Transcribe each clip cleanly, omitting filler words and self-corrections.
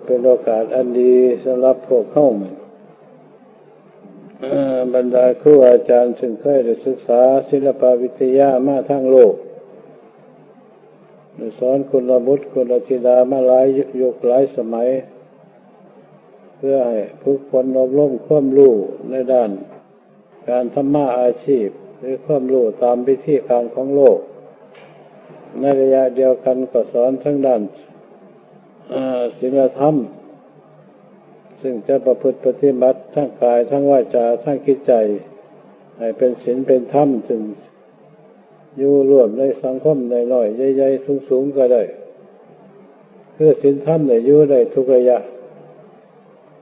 เป็นโอกาสอันดีสำหรับพวกเข้าบรรดาครูอาจารย์ซึ่งเคยได้ศึกษาศิลปวิทยามาทั้งโลกได้สอนกุลบุตรกุลธิดามาหลายยุคหลายสมัยเพื่อให้ฝึกฝนอบรมความรู้ในด้านการทำมาอาชีพหรือความรู้ตามวิธีการของโลกในระยะเดียวกันก็สอนทั้งด้านศีลธรรมซึ่งจะประพฤติปฏิบัติทั้งกายทั้งวาจาทั้งจิตใจให้เป็นศีลเป็นธรรมซึ่งอยู่ร่วมในสังคมน้อยๆใหญ่ๆสูงๆก็ได้คือศีลธรรมเนี่ยอยู่ได้ทุกระยะ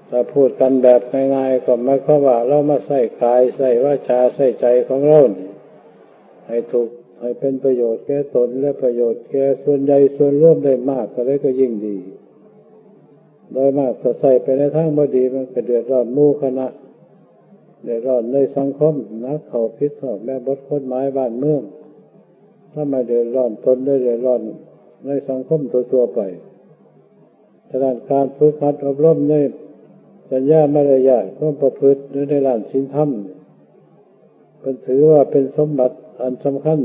ถ้าพูดกันแบบง่ายๆก็หมายความว่าเรามาใส่กายใส่วาจาใส่ใจของเราให้ถูกให้เป็นประโยชน์แก่ตนและประโยชน์แก่ส่วนใหญ่ส่วนรวมได้มากก็เลยก็ยิ่งดีโดยมากถ้าใส่ไปในทางบ่ดีมันก็เดือดร้อนหมู่คณะเดือดร้อนในสังคมนักเข้าผิดชอบแม่บทกฎหมายบ้านเมืองถ้าไม่เดือดร้อนตนได้เดือดร้อนในสังคมทั่วๆไปฉะนั้นการฝึกหัดอบรมในสัญญามารยาทความประพฤติในด้านศีลธรรมเป็นถือว่าเป็นสมบัติอันสำคัญ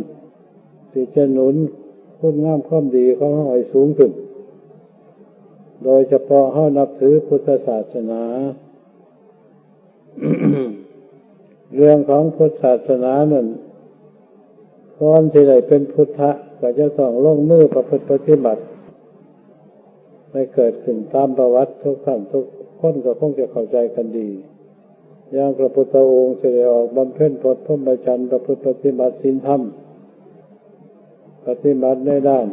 ที่จะหนุนคุณงามความดีของเราให้สูงขึ้นโดยเฉพาะเรานับถือพุทธศาสนา เรื่องของพุทธศาสนานั้นก่อนที่จะเป็นพุทธะก็จะต้องลงมือประพฤติปฏิบัติให้เกิดขึ้นตามประวัติทุกท่านทุกคนก็คงจะเข้าใจกันดีอย่างพระพุทธองค์เสด็จออกบำเพ็ญพรหมจรรย์ประพฤติปฏิบัติศีลธรรมปฏิบัติในด้าน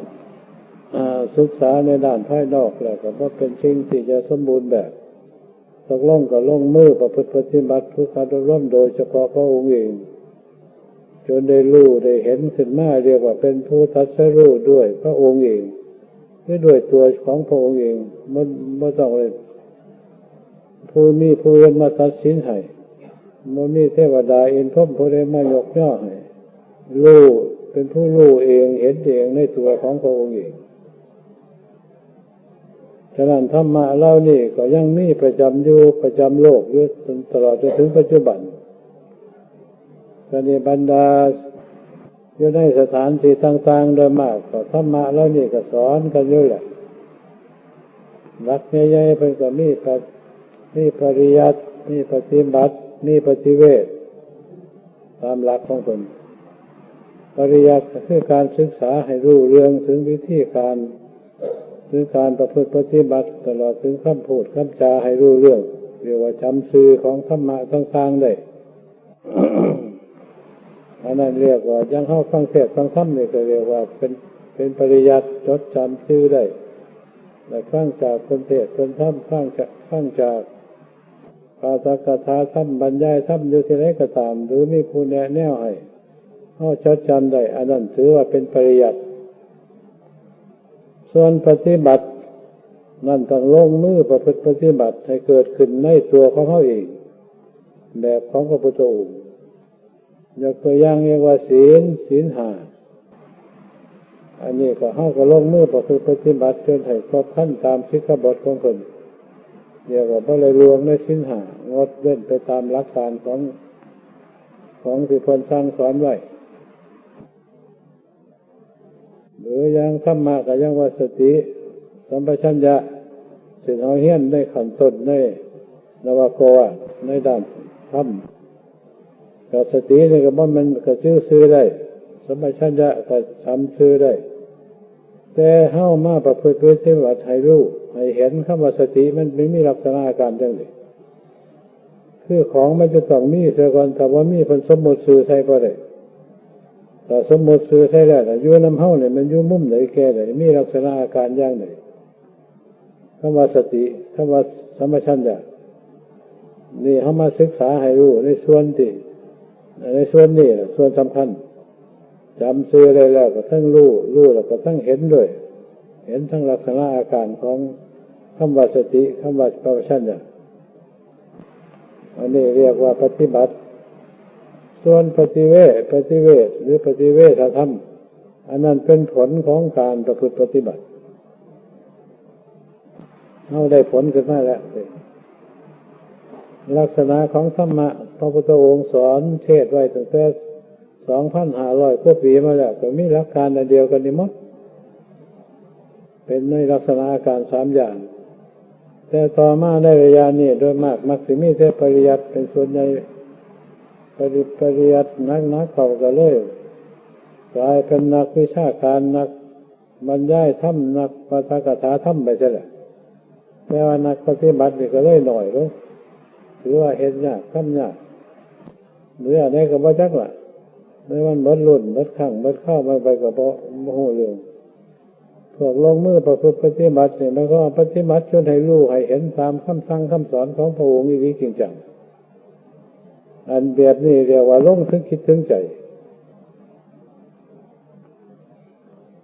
ศึกษาในด้านภายนอกแล้วก็ว่าเป็นสิ่งที่จะสมบูรณ์แบบตกลงก็ลงมือประพฤติปฏิบัติทุกการร่วมโดยเฉพาะพระองค์เองจนได้รู้ได้เห็นขึ้นมาเรียกว่าเป็นผู้ตรัสรู้ด้วยพระองค์เองด้วยตัวของพระองค์เองไม่ต้องเลยผู้มีผู้อื่นมาตัดสินให้ไม่มีเทวดาอินทร์พรหมผู้ใดมายกย่อให้รู้เป็นผู้รู้เองเห็นเองในตัวของพระองค์เองฉะนั้นธรรมะเหล่านี้ก็ยังมีประจำอยู่ประจำโลกอยู่ตลอดจนถึงปัจจุบันกรณีบรรดาอยู่ในสถานที่ต่างๆโดยมากก็ธรรมะเหล่านี้ก็สอนกันอยู่แหละหลักใหญ่ๆเป็นก็มีปริยัติมีปฏิบัติมีปฏิเวทตามหลักของคนปริยัติคือการศึกษาให้รู้เรื่องถึงวิธีการถึงการประพฤติปฏิบัติตลอดถึงคำพูดคำจาให้รู้เรื่องเรียกว่าจำซื่อของธรรมะต่างๆได้ อันนั้นเรียกว่ายังเข้าฟังเทศน์ฟังธรรมนี่ก็เรียกว่าเป็นปริยัติจดจำซื่อได้และฟังจากคนเทศน์คนธรรมฟังจากภาษากถาธรรมบรรยายธรรมอยู่ที่ไหนก็ตามหรือมีผู้แนะแนวให้เขาจดจำได้อันนั้นถือว่าเป็นปริยัติส่วนปฏิบัตินั่นต้องลงมือประพฤติปฏิบัติให้เกิดขึ้นในตัวของเขาเองแบบของพระพุทธองค์ยกตัวอย่างเรียกว่าศีลห้าอันนี้ก็เขาก็ลงมือประพฤติปฏิบัติจนให้ครบขั้นตามสิกขาบทของคนเรียกว่าบ่ได้ล่วงในศีลห้างดเว้นไปตามหลักการของที่เพิ่นสั่งสอนไว้หรืออย่างธรรมะก็ยังว่าสติสัมปชัญญะสิ่งเอาเฮียนในขั้นต้นในนวโกะในด้านธรรมกับสตินี่ก็มันก็ชื่อได้สัมปชัญญะก็ทำชื่อได้แต่เฮามาประพฤติปฏิบัติให้รู้ให้เห็นคำว่าสติมันไม่มีลักษณะอาการจังได๋คือของมันจะต้องมีซะก่อนถ้าบ่มีเพิ่นสมมุติชื่อใส่บ่ได้ถ้าสมมุติชื่อใส่แล้วอยู่นำเฮาเนี่ยมันอยู่มุมไหนแก่ใดมีลักษณะอาการอย่างใดคำว่าสติคำว่าสัมปชัญญะนี่เฮามาศึกษาให้รู้ในส่วนนี้ส่วนสำคัญจำชื่อได้แล้วก็ทั้งรู้แล้วก็ทั้งเห็นด้วยเห็นทั้งลักษณะอาการของคำว่าสติคำว่าสัมปชัญญะอันนี้เรียกว่าปฏิบัติส่วนปฏิเวทหรือปฏิเวทธรรมอันนั้นเป็นผลของการประพฤติปฏิบัติ เอาได้ผลขึ้นมาแล้วลักษณะของธรรมะพระพุทธองค์สอนเทศไว้ตั้งแต่2,500 กว่าปีมาแล้วก็มีหลักการอันเดียวกันนี่มั้งเป็นในลักษณะอาการ3อย่างแต่ต่อมาในระยะนี้โดยมากมักสิมีแต่ปริยัติเป็นส่วนใหญ่ปริยัตินักเข้าก็เลยกลายเป็นนักวิชาการนักบรรยายธรรมนักปาฐกถาธรรมไปซะแล้วแต่ว่านักปฏิบัตินี่ก็เลยหน่อยลงถือว่าเฮ็ดยากทำยากเมื่อใดก็บ่จักล่ะในวันหมดรุ่นหมดครั้งหมดเข้ามันไปก็บ่ฮู้เรื่องพวกลงมือประพฤติปฏิบัติเนี่ยมันก็ปฏิบัติจนให้รู้ให้เห็นตามคำสั่งคำสอนของพระองค์นี่จริงจังอันแบบนี้เรียกว่าลงถึงคิดถึงใจ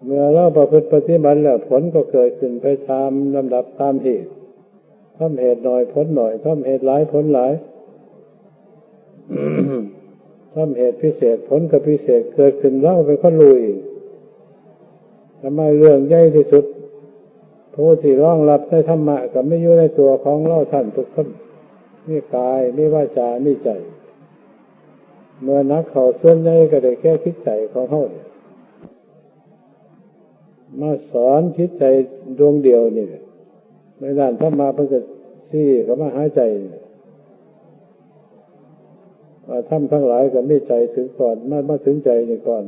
เมื่อเราประพฤติปฏิบัติแล้วผลก็เกิดขึ้นไปตามลำดับตามเหตุทำเหตุหน่อยผลหน่อยทำเหตุหลายผลหลาย ทำเหตุพิเศษผลก็พิเศษเกิดขึ้นเราเป็นคนรู้อีกทำไมเรื่องใหญ่ที่สุดผู้ที่รองรับในธรรมะก็ไม่อยู่ในตัวของเราท่านทุกคนมีกายมีวาจามีใจเมื่อนักเขาส่วนใหญ่ก็ได้แก้คิดใจของเขามาสอนคิดใจดวงเดียวนี่ในด้านธรรมะเพิ่งจะที่เขามาหาใจทำทั้งหลายก็มีใจถึงก่อนมาถึงใจนี่ก่อน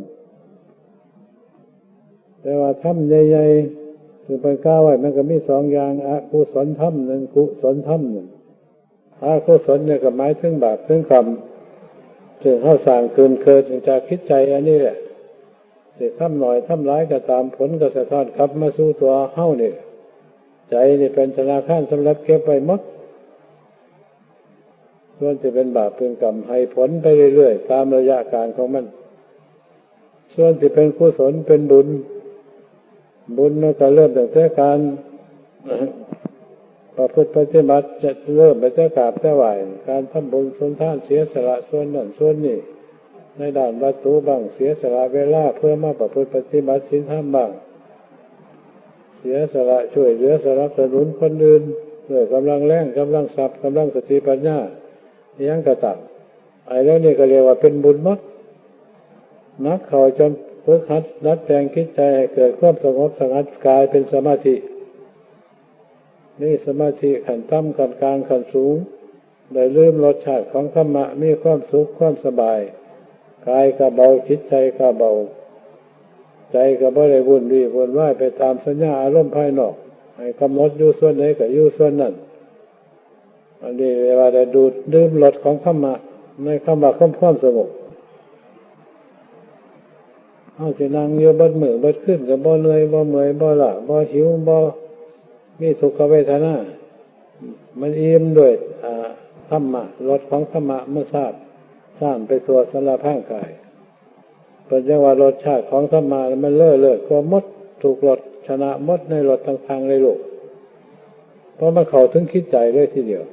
แต่ว่าทำใหญ่ๆคือเป็นก้าวไว้มันก็มี2อย่างอกุศลธรรมหนึ่งกุศลธรรมหนึ่งอกุศลเนี่ยก็หมายถึงบาปถึงกรรมถึงเข้าสร้างคืนเกิดจากคิดใจอันนี้แหละจะทำหน่อยทำร้ายก็ตามผลก็สะท้อนกลับมาสู่ตัวเฮานี่ใจนี่เป็นธนาคารสำหรับเก็บไว้หมดส่วนจะเป็นบาปเป็นกรรมให้ผลไปเรื่อยๆตามระยะการของมันส่วนที่เป็นกุศลเป็นบุญนั่นก็เริ่มตั้งแต่การประพฤติปฏิบัติจะเริ่มไปแต่กราบแต่ไหว้การทำบุญสุนทานเสียสละส่วนนั้นส่วนนี้ในด้านวัตถุบ้างเสียสละเวลาเพื่อมาประพฤติปฏิบัติศีลธรรมบ้างเสียสละช่วยเหลือสนับสนุนคนอื่นด้วยกำลังแรงกำลังทรัพย์กำลังสติปัญญายังกระตับไอ้แล้วนี่ก็เรียกว่าเป็นบุญมั้งนักเข้าจนฝึกหัดนัดแต่งคิดใจให้เกิดความสงบสงัดกายเป็นสมาธินี่สมาธิขั้นต่ำขั้นกลางขั้นสูงได้ลืมรสชาติของธรรมะมีความสุขความสบายกายก็เบาจิตใจก็เบาใจก็บ่ได้วุ่นวายไปตามสัญญาอารมณ์ภายนอกให้กำหนดอยู่ส่วนไหนก็อยู่ส่วนนั้นอันนี้เรียกว่าได้ดูดดื่มรสของธรรมะในคำว่าความสงบเอาสินั่งอยู่บัดมื้อบัดขึ้นก็บ่เหนื่อยบ่เมื่อยบ่ล้าบ่หิวบ่มีทุกขเวทนามันอิ่มด้วยธรรมะรสของธรรมะเมื่อทราบสร้างไปตัวสารพังกายเป็นจังว่ารสชาติของธรรมะมันเลิศกว่าหมดถูกรสชนะหมดในรสทางในโลกเพราะมันเข้าถึงคิดใจเลยทีเดียว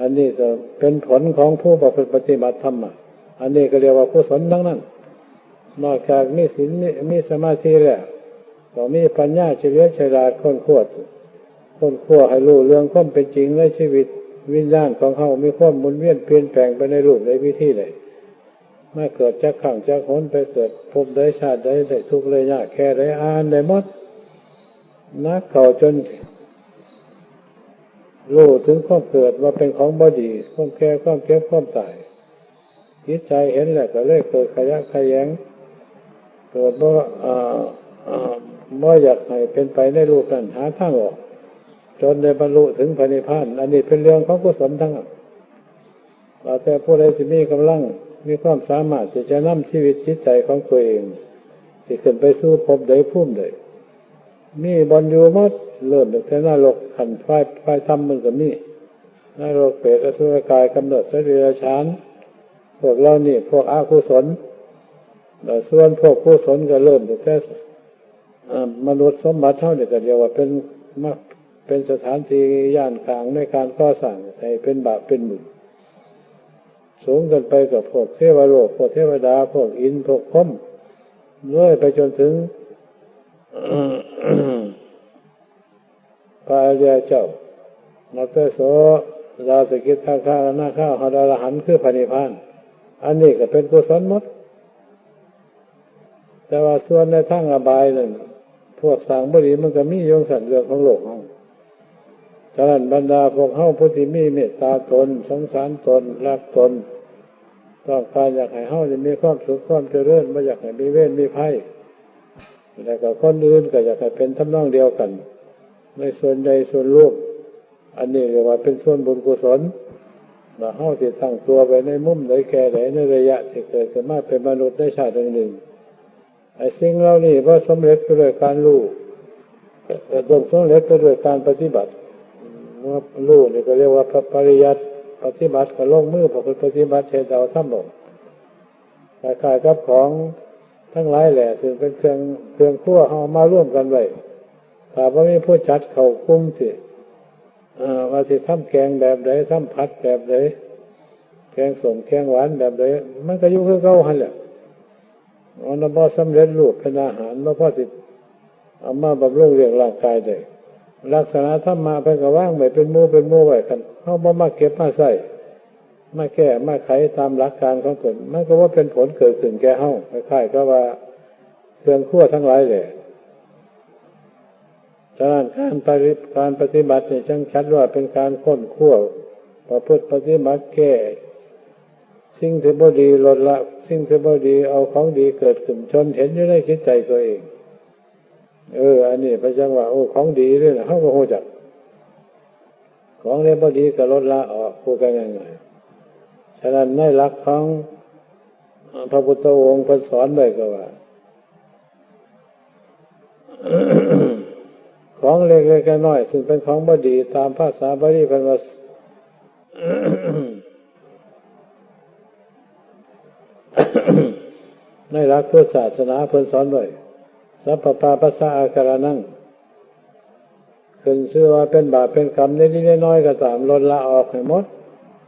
อันนี้จะเป็นผลของผู้ประพฤติปฏิบัติธรรมะอันนี้ก็เรียกว่ากุศลทั้งนั้นนอกจากมีศีลมีสมาธิแล้วก็มีปัญญาเฉลียวฉลาดค้นคว้าให้รู้เรื่องความเป็นจริงในชีวิตวิญญาณของเขามีความหมุนเวียนเปลี่ยนแปลงไปในรูปในวิธีใดมาเกิดจากขังจากหนไปเกิดภพใดชาติใดได้ทุกข์เลยยากแค่ใดอ่านได้หมดนักเข้าจนรู้ถึงความเกิดว่าเป็นของบ่ดีความแก่ความเจ็บความตายจิตใจเห็นแล้วก็เลยเกิดขยะแขยงเกิดบ่อยากให้เป็นไปในรูปนั้นหาทางออกจนได้บรรลุถึงพระนิพพานอันนี้เป็นเรื่องของกุศลทั้งนั้นแต่ผู้ใดที่มีกำลังมีความสามารถที่จะนำชีวิตจิตใจของตัวเองที่ขึ้นไปสู่ภพใดภูมิใดมีบนอยู่หมดเริ่มตั้งแต่นรกขันไฟธรรมมันก็มีนรกเปรตอสุรกายกำเนิดสัตว์เดรัจฉานพวกเรานี่พวกอกุศลส่วนพวกกุศลก็เริ่มตั้งแต่มนุษย์สมบัติเท่านี้ก็เรียกว่าเป็นสถานที่ย่านกลางในการก่อสร้างให้เป็นบาปเป็นบุญสูงกันไปกับพวกเทวโลกพวกเทวดาพวกอินทร์พวกพรหมเรื่อยไปจนถึงพระอร ริยเจ้านับแต่โสดาสกิทาคานาคาหดอรหันต์คือพระนิพพานอันนี้ก็เป็นกุศลหมดแต่ว่าส่วนในทางอบายนั่นพวกสร้างบุรีมันก็มีโยงสันเรื่องของโลกของฉะนั้นบรรดาพวกเฮาผู้ที่มีเมตตาตนสงสารตนรักตนต้องการอยากให้เฮาได้มีความสุขความเจริญไม่อยากให้มีเวรมีภัยแต่ก็คนอื่นก็อยากให้เป็นทำนองเดียวกันในส่วนใดส่วนรวมอันนี้เรียกว่าเป็นส่วนบุญกุศลเราเฮาที่ตั้งตัวไว้ในมุมใดแก่ใดในระยะที่เกิดขึ้นมาเป็นมนุษย์ในชาติหนึ่งไอ้สิ่งเหล่านี้ว่าสำเร็จก็ด้วยการรู้ต้องสำเร็จก็ด้วยการปฏิบัติรู้นี่ก็เรียกว่าปริยัติปฏิบัติก็ลงมือประพฤติปฏิบัติเช่นเราทำลงคล้ายๆกับของทั้งหลายแหละถึงเป็นเครื่องคั่วเอามาร่วมกันไว้ถ้าว่ามีผู้จัดเข้าคุมสิว่าสิทำแกงแบบใดทำผัดแบบใดแกงส้มแกงหวานแบบใดมันก็อยู่คือเก่าหั่นแหละอันนั้นบ่สำเร็จรูปเป็นอาหารบ่พอสิเอามาบำรุงเลี้ยงร่างกายได้ลักษณะธรรมะเพิ่นก็วางไว้เป็นหมู่ไว้กันเฮาบ่มาเก็บมาใส่มาแก้มาไขตามหลักการของตนมันก็ว่าเป็นผลเกิดขึ้นแก่เฮาคล้ายๆกับว่าเครื่องคั่วทั้งหลายแหละฉะนั้นการปฏิบัตินี่จังชัดว่าเป็นการค้นคว้าประพฤติปฏิบัติแก้สิ่งที่บ่ดีลดละสิ่งที่บ่ดีเอาของดีเกิดขึ้นจนเห็นอยู่ในจิตใจตัวเองอันนี้พระเจ้าว่าของดีด้วยนะเฮาก็ฮู้จักของที่บ่ดีก็ลดละออกพูดกันง่ายๆฉะนั้นในหลักของพระพุทธองค์เพิ่นสอนไว้ก็ว่า ของเล็กๆน้อยๆซึ่งเป็นของบ่ดีตามภาษาบาลีเพิ่นว่า ในหลักพุทธศาสนาเพิ่นสอนไว้สัพพปาปัสสะอาการนังขึ้นชื่อว่าเป็นบาปเป็นกรรมนิดๆน้อยๆก็ตามลดละออกให้หมด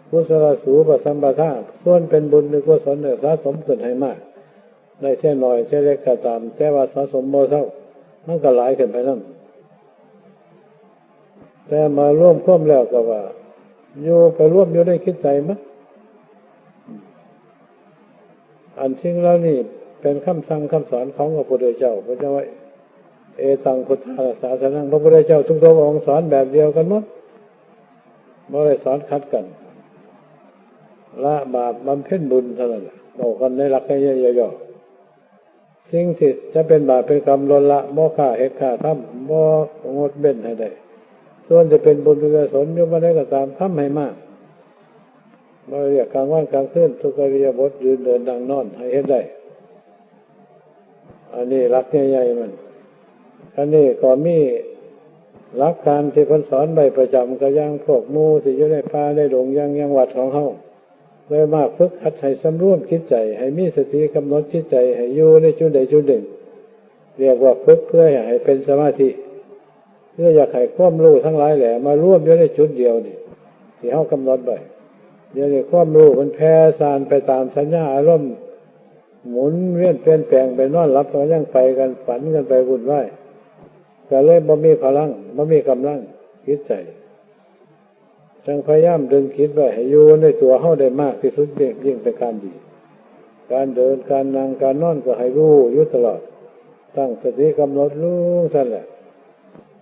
กุศลสูปสัมปทาส่วนเป็นบุญหรือกุศลเนี่ยสะสมขึ้นให้มากได้แค่น้อยแค่เล็กก็ตามแต่ว่าสะสมบ่เท่ามันก็หลายขึ้นไปนำแต่มาร่วมร่วมแล้วก็ว่าอยู่ไปร่วมอยู่ในคิดใจมั้ยอันสิ่งเหล่านี้เป็นคำสั่งคำสอนของพระพุทธเจ้าพระเจ้าว่าเอตังพุทธศาสนังพระพุทธเจ้าทุกๆองค์สอนแบบเดียวกันหมดไม่ได้สอนขัดกันละบาปบำเพ็ญบุญเท่านั้นบอกกันในหลักย่อๆสิ่งที่จะเป็นบาปเป็นกรรมลดละบ่ฆ่าเฮ็ดฆ่าทำบ่งดเว้นให้ได้ส่วนจะเป็นบุญกุศลอยู่บ่ได้ก็ตามทำให้มากบ่เรียกกลางวันกลางคืนทุกอิริยาบถยืนเดินนั่งนอนให้เฮ็ดได้อันนี้หลักใหญ่ๆมันอันนี้ก็มีหลักการที่เพิ่นสอนไว้ประจำก็อย่างพวกหมู่ที่อยู่ในป่าในดงอย่างวัดของเฮาเลยมากฝึกหัดให้สำรวมจิตใจให้มีสติกำหนดจิตใจให้อยู่ในจุดใดจุดหนึ่งเรียกว่าฝึกเพื่อให้เป็นสมาธิเพื่ออยากให้ความรู้ทั้งหลายแหละมารวมอยู่ในจุดเดียวนี่ที่เฮากำหนดไว้เดี๋ยวนี้ความรู้มันแผ่ซ่านไปตามสัญญาอารมณ์หมุนเวียนเปลี่ยนแปลงไปนอนหลับก็ยังไปกันฝันกันไปวุ่นวายก็เลยบ่มีพลังบ่มีกำลังจิตใจจึงพยายามดึงจิตไว้ให้อยู่ในตัวเฮาได้มากที่สุดยิ่งเป็นการดีการเดินการนั่งการนอนก็ให้รู้อยู่ตลอดตั้งสติกำหนดรู้ซั่นแหละ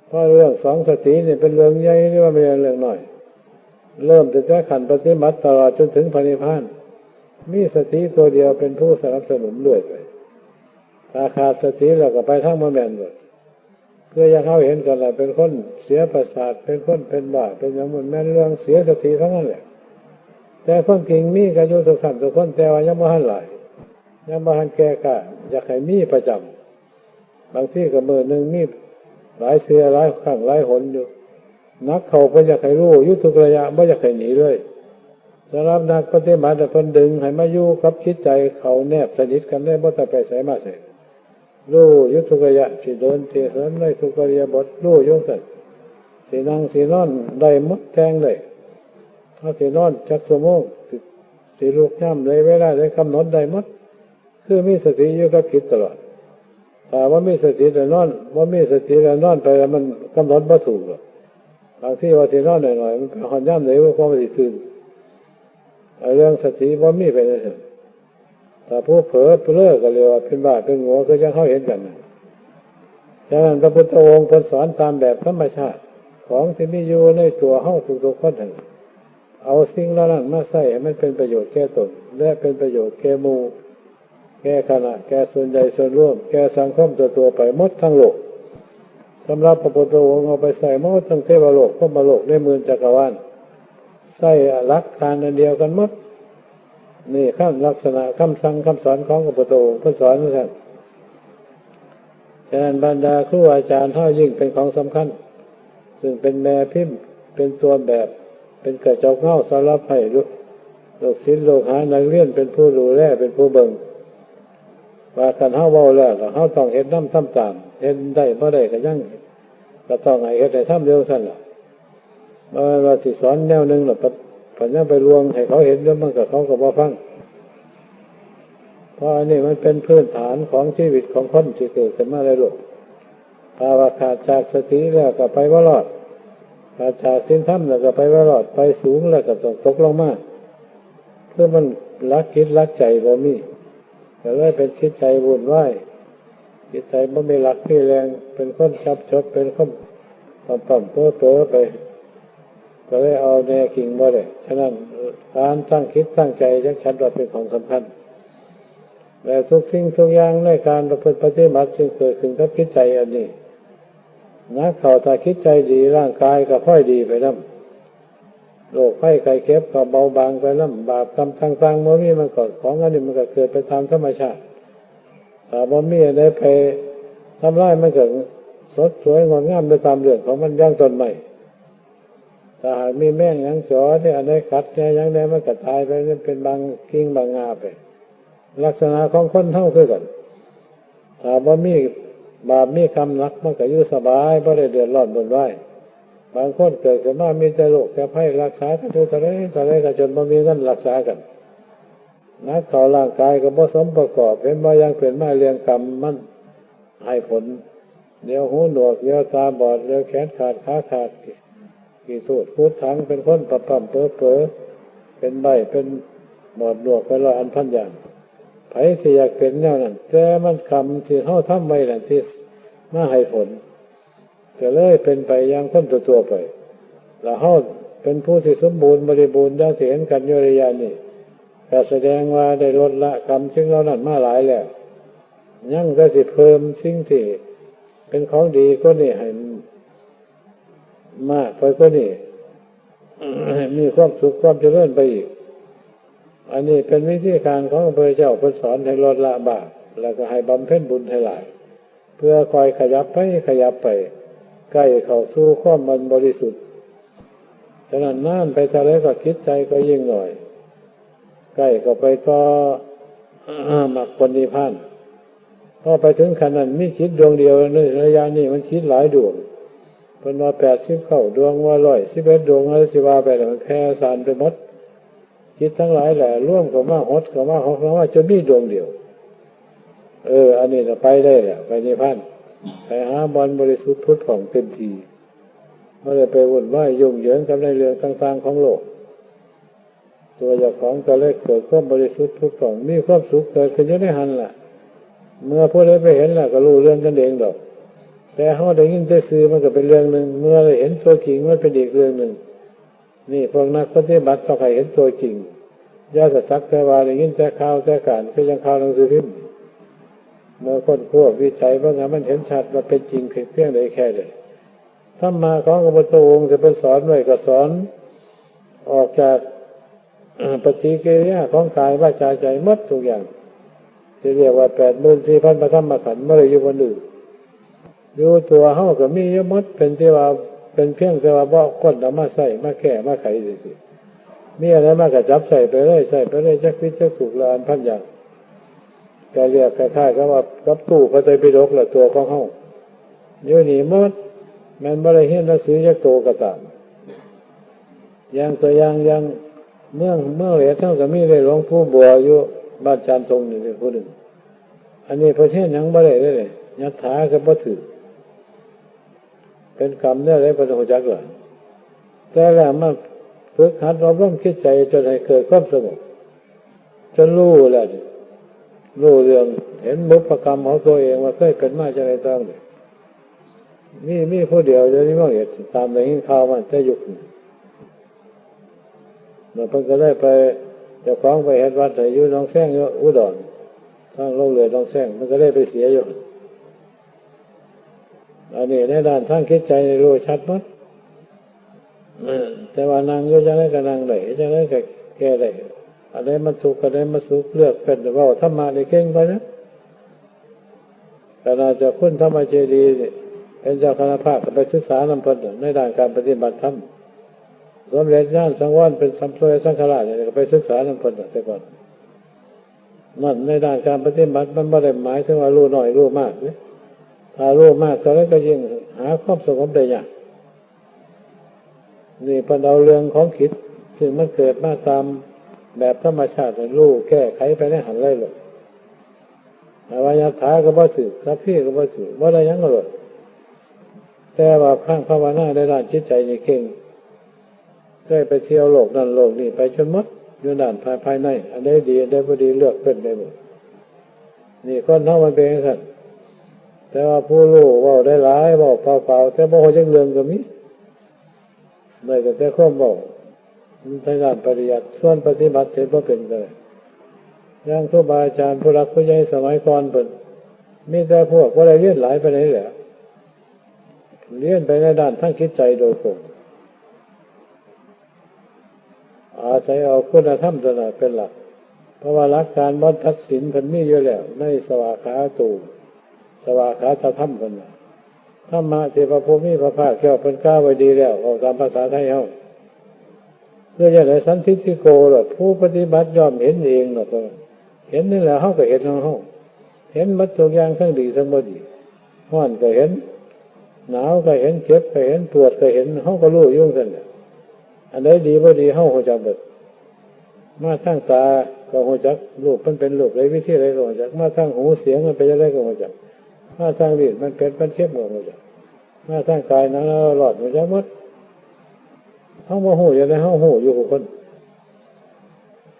เพราะเรื่องสองสตินี่เป็นเรื่องใหญ่หรือว่าเป็นเรื่องน้อยเริ่มตั้งแต่ขั้นปฏิบัติตลอดจนถึงพระนิพพานมีสติตัวเดียวเป็นผู้สนับสนุนด้วยไปถ้าขาดสติแล้วก็ไปทั้งบ่แม่นหมดเพื่ออยากเฮาเห็นกันล่ะเป็นคนเสียประสาทเป็นคนเป็นบ้าเป็นหยังมันแม่นเรื่องเสียสติทั้งนั้นแหละแต่คนเก่งมีกันอยู่ทุกขั้นทุกคนแต่ว่ายังบ่ทันหลายยังบ่ทันแก่กล้าอยากให้มีประจำบางทีก็มื้อนึงมีหลายเทื่อหลายครั้งหลายหนอยู่นักเข้าไปอยากให้รู้อยู่ทุกระยะบ่อยากให้หนีเลยสำหรับนักปฏิบัติเพิ่นดึงให้มาอยู่กับจิตใจเขาแนบสนิทกันได้บ่ต้องไปไสมาไสรู้อยู่ทุกระยะสิเดินสิเหินได้ทุกอิริยาบถรู้อยู่ซั่นสินั่งสินอนได้หมดแทงเลยถ้าสินอนจักชั่วโมงสิลุกย่ำเลยเวลาได้กำหนดได้หมดคือมีสติอยู่กับจิตตลอดถ้าว่ามีสติแต่นอนบ่มีสติแล้วนอนไปแล้วมันกำหนดบ่ถูกหรอก บางที่ว่าสินอนหน่อยๆมันหอนย่ำเลยว่าความสิตื่นเรื่องสติว่ามีไปเลยแต่ผู้เผลอเลิกกันเลยว่าเป็นบ้าเป็นหัวก็ยังเข้าเห็นกันฉะนั้นพระพุทธองค์สอนตามแบบธรรมชาติของที่มีอยู่ในตัวเฮาทุกๆคนเอาสิ่งเหล่านั้นมาใส่ให้มันเป็นประโยชน์แก่ตนและเป็นประโยชน์แก่หมู่แก่คณะแก่ส่วนใหญ่ส่วนรวมแก่สังคมตัวไปหมดทั้งโลกสำหรับพระพุทธองค์เอาไปใส่หมดทั้งเทวโลกพรหมโลกในหมื่นจักรวาลใส่หลักการอันเดียวกันหมดนี่ข้ามลักษณะคำสั่งคำสอนของพระพุทธองค์สอนนะครับฉะนั้นบรรดาครูอาจารย์เท่ายิ่งเป็นของสำคัญซึ่งเป็นแม่พิมพ์เป็นตัวแบบเป็นกระจกเงาสำหรับให้ลูกศิษย์ลูกหานักเรียนเป็นผู้ดูแลเป็นผู้เบิ่งว่ากันเฮาเว้าแล้วก็เฮาต้องเฮ็ดนำทำตามเฮ็ดได้บ่ได้ก็ยังก็ต้องให้เฮ็ดให้ทำเร็วซั่นล่ะบ่ว่าสิสอนแนวนึงล่ะปัญญาไปลวงให้เขาเห็นแล้วมันก็เขาก็บ่ฟังเพราะอันนี้มันเป็นพื้นฐานของชีวิตของคนที่เกิดขึ้นมาในโลกถ้าว่าขาดจากสติแล้วก็ไปบ่รอดขาดจากศีลธรรมแล้วก็ไปบ่รอดไปสูงแล้วก็ต้องตกลงมาเพื่อมันรักคิดรักใจบ่มีก็เลยเป็นจิตใจวุ่นวายจิตใจบ่มีหลักมีแรงเป็นคนชับชดเป็นคนต่ำๆเพ้อไปก็เลยเอาแนวกิ่งบ่ได้ฉะนั้นการตั้งคิดตั้งใจจักชัดว่าเป็นของสำคัญและทุกสิ่งทุกอย่างในการประพฤติปฏิบัติจึงเกิดขึ้นกับจิตใจอันนี้นักเขาถ้าคิดใจดีร่างกายก็ค่อยดีไปนำโรคภัยไข้เจ็บก็เบาบางไปนำบาปกรรมต่างๆบ่มีมันก็ของอันนี้มันก็เกิดไปตามธรรมชาติถ้าบ่มีอะไรไปทำลายมันก็สดสวยงดงามไปตามเรื่องของมันอย่างต้นไม้ถ้าหากมีแมงหยังสอที่อันใดกัดแค่หยังใดมันก็ตายไปเป็นบางกิ่งบางงาไปลักษณะของคนเท่าคือกันถ้าบ่มีบาปมีกรรมหนักมันก็อยู่สบายบ่ได้เดือดร้อนวุ่นวายบางคนเกิดขึ้นมามีแต่โรคแต่ภัยรักษากันอยู่เท่าไรก็จนบ่มีเงินรักษากันนักเขาร่างกายก็บ่สมประกอบเห็นบ่ยังเป็นมาเรียงกรรมมันให้ผลเดี๋ยวหูหนวกเดี๋ยวตาบอดเดี๋ยวแขนขาดขาขาดกี่สูดพูดทั้งเป็นคนปั๊มเป๋อเป็นใบเป็นบอดหนวกไปละอันพันอย่างไผที่อยากเป็นแนวนั้นแต่มันคำที่เฮาทำไว้นั่นที่มาให้ผลก็เลยเป็นไปอย่างคนตัวไปแล้วเฮาเป็นผู้ที่สมบูรณ์บริบูรณ์อย่างที่เห็นกันอยู่ระยะนี้ก็แสดงว่าได้ลดละกรรมซึ่งเหล่านั้นมาหลายแล้วยังก็สิเพิ่มสิ่งที่เป็นของดีก็นี่ให้มากไปก็นี่มีความสุขความเจริญไปอีกอันนี้เป็นวิธีการของพระเจ้าเพิ่นสอนให้ลดละบาปแล้วก็ให้บำเพ็ญบุญให้หลายเพื่อคอยขยับไปใกล้เข้าสู่ความมันบริสุทธิ์ฉะนั้นนานไปเท่าไรก็คิดใจก็ยิ่งหน่อยใกล้ก็ไปต่อมรรคผลนิพพานพอไปถึงขนาดมีจิตดวงเดียวในระยะนี้มันจิตหลายดวงเป็นว่า80ดวงว่า111ดวงอะไรสิว่าไปแล้วมันแผ่ซ่านไปหมดจิตทั้งหลายแหละร่วมเข้ามาฮอดเข้ามาจนมีดวงเดียวอันนี้จะไปได้แหละไปนิพพานไปหาบรรบริสุทธิ์พุทธของเต็มทีไม่ได้ไปวุ่นวายยุ่งเหยิงกับในเรื่องต่างๆของโลกตัวเจ้าของก็เลยเกิดความบริสุทธิ์พุทธของมีความสุขเกิดขึ้นอยู่ในหันล่ะเมื่อผู้ใดไปเห็นล่ะก็รู้เรื่องกันเองดอกแต่เฮาได้ยินได้ซื้อมันก็เป็นเรื่องนึงเมื่อได้เห็นตัวจริงมันเป็นอีกเรื่องนึงนี่พวกนักปฏิบัติต้องให้เห็นตัวจริงอย่าสักแต่ว่าได้ยินแต่ข่าวแต่การคือยังข่าวหนังสือพิมพ์เมื่อคนพวกวิจัยว่ามันเห็นชัดว่าเป็นจริงเพียงใดแค่ใดธรรมะของพระพุทธองค์จะเป็นสอนไว้ก็สอนออกจากปฏิกิริยาของกายวาจาใจหมดทุกอย่างที่เรียกว่า 84,000 พระธรรมขันธ์บ่ได้อยู่บนอื่นอยู่ตัวเฮาก็มีอยู่หมดเป็นที่ว่าเป็นเพียงแต่ว่าบ่คนเอามาใส่มาแก้มาไขซื่อๆมีอะไรมาก็จับใส่ไปเลยจักผิดจักถูกละอันพันอย่างก็เรียกคล้ายๆกับว่ากับตู้พระไตรปิฎกละตัวของเฮาอยู่นี่หมดแม่นบ่ได้เรียนหนังสือจักโตก็ตามอย่างตัวอย่างเมืองเหลียเท่ากับมีได้หลวงปู่บัวอยู่บ้านจานทงนี่เป็นผู้หนึ่งอันนี้ประเทศยังบ่ได้เลยยัตถาก็บ่ถือเป็นกรรมเนี่ยอะไรพระพุทธเจ้า แต่แล้วมาฝึกหัดอบรมคิดใจจนให้เกิดความสงบจนรู้แล้วรู้เรื่องเห็นบุพกรรมของตัวเองว่าเคยเป็นมาจากไหนต้องมีผู้เดียวเดี๋ยวนี้ว่าเห็นตามในหิ้งข่าวมันจะยุคเราเพิ่งก็ได้ไปจะคล้องไปเฮ็ดวัดแต่อยู่หนองแซงอยู่อุดรทางลงเรือหนองแซงมันก็ได้ไปเสียอยู่อันนี้ในด้านทางคิดใจรู้ชัดมั้ยแต่ว่านางอยู่จังได๋ก็นางได้จังได๋ก็แก้ได้อันใดมันสุขอันใดมันสุขเลือกเป็นเว้าธรรมะนี่เก่งไปนะแต่น่าจะคุณธรรมเจดีย์เป็นเจ้าคณะภาคก็ไปศึกษานำเพิ่นในด้านการปฏิบัติธรรมสมเด็จญาณสังวรเป็นสัมภเวสังฆราชนี่ก็ไปศึกษานำเพิ่นแต่ก่อนนั่นในด้านการปฏิบัติมันบ่ได้หมายถึงว่ารู้น้อยรู้มากเด้ถ้ารู้มากเท่านั้นก็ยิ่งหาความสงบได้ยากนี่เพิ่นเอาเรื่องของจิตซึ่งมันเกิดมาตามแบบธรรมชาติรู้แก้ไขไปในหันเลยหรอกอวัยถาก็บ่ถือสัพพิก็บ่ถือบ่ได้หยังก็หรอกแต่ว่าข้างภาวนาในด้านจิตใจนี่เก่งได้ไปเที่ยวโลกนั่นโลกนี่ไปจนหมดอยู่ด้านภายในอันใดดีอันใดบ่ดีเลือกเป็นได้หมดนี่คนเฮามันเป็นจังซั่นแต่ว่าผู้รู้เว้าได้หลายเว้าเปล่าๆแต่บ่ฮู้จักเรื่องก็มีได้แต่ความเว้าทางด้านปริยัติส่วนปฏิบัติเฮ็ดบ่เป็นเลยอย่างครูบาอาจารย์ผู้หลักผู้ใหญ่สมัยก่อนเพิ่นมีแต่พวกบ่ได้เรียนหลายปานใดแหละเรียนไปในด้านทางจิตใจโดยตรงอาศัยเอาคุณธรรมตัวนั้นเป็นหลักเพราะว่าหลักการบรรทัดศีลเพิ่นมีอยู่แล้วในสวากขาตูสวากขาธรรมเพิ่นธรรมะที่พระพุทธมีพระภาคเจ้าเพิ่นกล่าวไว้ดีแล้วเอาตามภาษาไทยเฮาเพื่อจะได้สันทิฏฐิโกล่ะผู้ปฏิบัติย่อมเห็นเองเนาะเห็นนี่แหละเฮาก็เห็นของเฮาเห็นหมดทุกอย่างทั้งดีทั้งบ่ดีร้อนก็เห็นหนาวก็เห็นเจ็บก็เห็นปวดก็เห็นเฮาก็รู้อยู่ซั่นน่ะอันใดดีบ่ดีเฮารู้จักเบิดมาทางตาก็รู้จักรูปมันเป็นรูปใดวิธีใดก็รู้จักมาทางหูเสียงมันเป็นจังได๋ก็รู้จักมาทางลิ้นมันเป็นมันเจ็บก็รู้จักมาทางกายนั้นรอดรู้จักหมดเฮาบ่ฮู้อย่างใดเฮาฮู้อยู่ทุกคน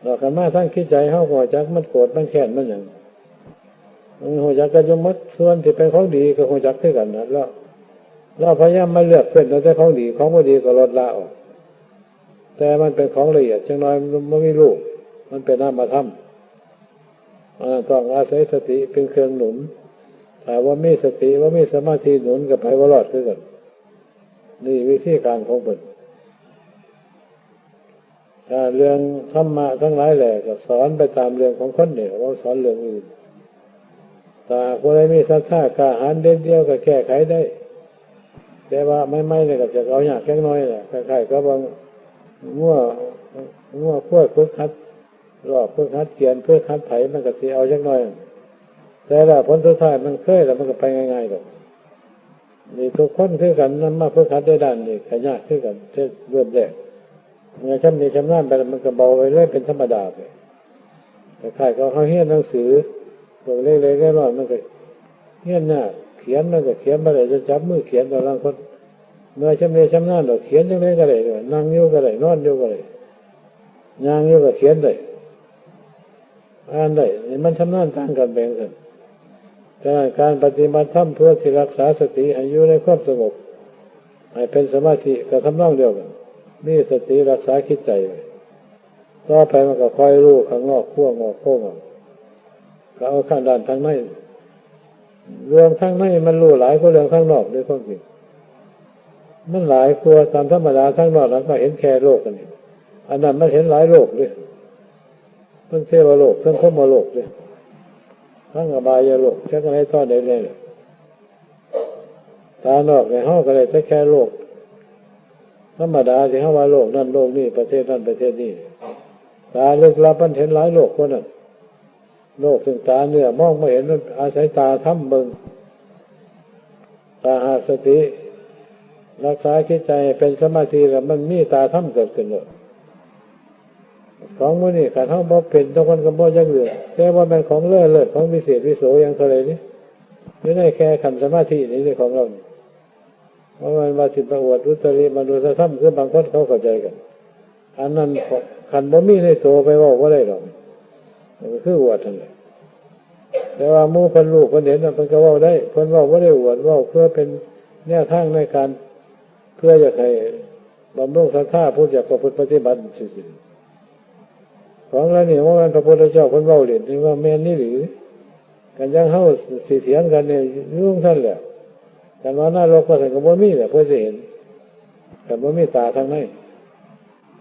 แล้วคันมาทางคิดใจเฮาก็รู้จักมันโกรธมันแค้นมันหยังรู้จักกันอยู่หมดส่วนที่เป็นของดีก็รู้จักคือกันนั่นแล้วเราพยายามมาเลือกเป็นแต่ของดีของบ่ดีก็ลดละออกแต่มันเป็นของละเอียดจังน้อยมันไม่รู้มันเป็นนามธรรมต้องอาศัยสติเป็นเครื่องหนุนถ้าว่ามีสติว่ามีสมาธิหนุนกับไปว่ารอดคือกันนี่วิธีการของเพิ่นเรื่องธรรมะทั้งหลายแหละก็สอนไปตามเรื่องของคนเนี่ยว่าสอนเรื่องอื่นถ้าคนใดมีศรัทธากล้าหาญเด็ดเดียวก็แก้ไขได้แต่ว่าไม่เนี่ยก็จะเอายากแค่น้อยแหละคล้ายๆก็บางงัวพวกฝึกหัดรอบฝึกหัดเขียนฝึกหัดไถมันก็สิเอาจักหน่อยแต่ละผลสุดท้ายมันเคยแล้วมันก็ไปง่ายๆดอกนี่ทุกคนคือกันนำมาฝึกหัดได้ด้านนี้ก็ยากคือกันเริ่มแรกเมื่อชำนาญไปมันก็เบาไปเลยเป็นธรรมดาไปคล้ายๆก็เฮาเรียนหนังสือพวกเล็กๆน้อยๆมันก็เรียนยากเขียนมันก็เขียนบ่ได้จะจับมือเขียนแต่ละคนเมื่อชำนาญเราเขียนจังได๋ก็ได้นั่งอยู่ก็ได้นอนอยู่ก็ได้ย่างอยู่ก็เขียนได้อ่านได้นี่มันชำนาญทางกันแบ่งกันแต่การปฏิบัติธรรมเพื่อที่รักษาสติให้อยู่ในความสงบให้เป็นสมาธิก็ทำนองเดียวกันมีสติรักษาจิตใจไว้ต่อไปมันก็คอยรู้ข้างนอกขั้วงอกโค้งก็เอาข้างด้านทางในเรื่องทางในมันรู้หลายกว่าเรื่องข้างนอกด้วยความจริงมันหลายกว่าตามธรรมดาข้างนอกนั้นก็เห็นแค่โลกกันนี่อันนั้นมันเห็นหลายโลกด้วยทั้งเทวโลกทั้งพรหมโลกด้วยทั้งอบายโลกแค่กันให้ตอนใดเลยตานอกในห้องก็เลยแค่โลกธรรมดาที่เขาว่าโลกนั่นโลกนี่ประเทศนั่นประเทศนี่ตาลึกลับมันเห็นหลายโลกคนนั้นโลกซึ่งตาเนื้อมองไม่เห็นมันอาศัยตาทำเบิ่งตาหาสติรักษาจิตใจเป็นสมาธิแล้วมันมีตาทำเกิดขึ้นเลยของมื้อนี้การเฮาบ่เป็นทุกคนก็บ่จักเรื่องแต่ว่ามันของเลิศของวิเศษวิโสอย่างเท่าใดนี่อยู่ในแค่ขันธ์สมาธินี่ของเรานี่ ว่ามันว่าสิบประวัติอุตริมนุสธรรมคือบางคนเขาเข้าใจกันอันนั้นขันบ่มีในโตไปว่าก็ได้หรอกมันคืออวดทั้งนั้นแต่ว่าหมู่เพิ่นรู้เพิ่นเห็นเพิ่นก็เว้าได้เพิ่นเว้าบ่ได้อวดเว้าเพื่อเป็นแนวทางในการเพื่ออยากให้บำรุงศรัทธาผู้อยากประพฤติปฏิบัติซื่อๆของแล้วนี่ว่าพระพุทธเจ้าเพิ่นเว้าเล่นนี่ว่าแม่นนี่หรือกันยังเฮาสิเถียงกันเนี่ยอยู่ของท่านแหละกันว่านรกก็ท่านก็บ่มีแหละเพิ่นสิเห็นแต่บ่มีตาทางใน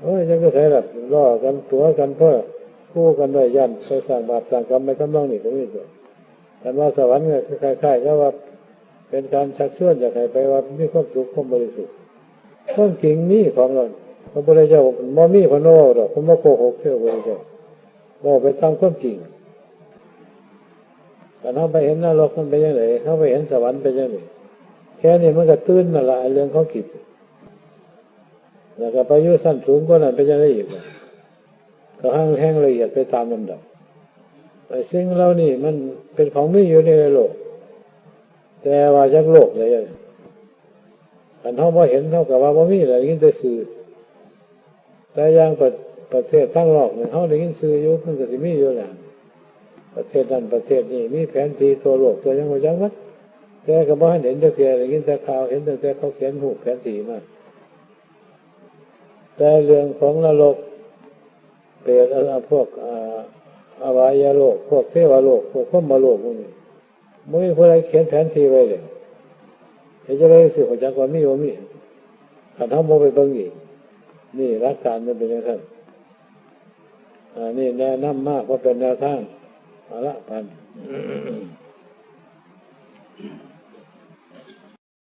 โอ้ยจังก็ใช่ล่ะล้อกันตัวกันเพื่อคู่กันด้วยยันไปสร้างบาปสร้างกรรมไปทำนองนี้ก็มีตัวแต่ว่าสวรรค์เนี่ยคล้ายๆก็ว่าเป็นการชักชวนอยากให้ไปว่ามีความสุขความบริสุทธิ์ความจริงนี่ของเราพระพุทธเจ้าบ่มีพระโน้ดอกผมบ่โกหกเชื่อพระพุทธเจ้าบ่ไปตามความจริงแต่เขาไปเห็นนรกมันเป็นยังไงเขาไปเห็นสวรรค์เป็นยังไงแค่นี้มันก็ตื่นนั่นแหละเรื่องของจิตแล้วก็ไปอยู่สั้นสูงกว่านั้นเป็นยังไงอีกก็แห้งละเอียดไปตามลำดับไอ้สิ่งเหล่านี้มันเป็นของมีอยู่ในโลกแต่ว่าจากโลกเลยอันเขาบ่เห็นเท่ากับว่าบ่มีอะไรยินแต่สื่อแต่อย่างประเทศตั้งหลอกเนี่ยเขาได้ยินสื่ออยู่มันก็สิมีอยู่แหละประเทศนั้นประเทศนี้มีแผนที่ตัวโลกตัวยังบ่จังวัดแต่ก็บ่เห็นจักเทื่อได้ยินแต่ข่าวเห็นแต่เขาเขียนรูปแผนที่มาแต่เรื่องของนรกเปรตพวกอบายโลกพวกเทวโลกพวกพรหมโลกพวกนี้ไม่มีผู้ใดเขียนแผนที่ไว้เลยจะได้รู้สึกว่าจักว่ามีว่ามีขันทั้งโมไปเบิ่งอีกนี่รักการมันเป็นอย่างนั้นนี่แนะนำมากว่าเป็นแนวทางเอาละพัน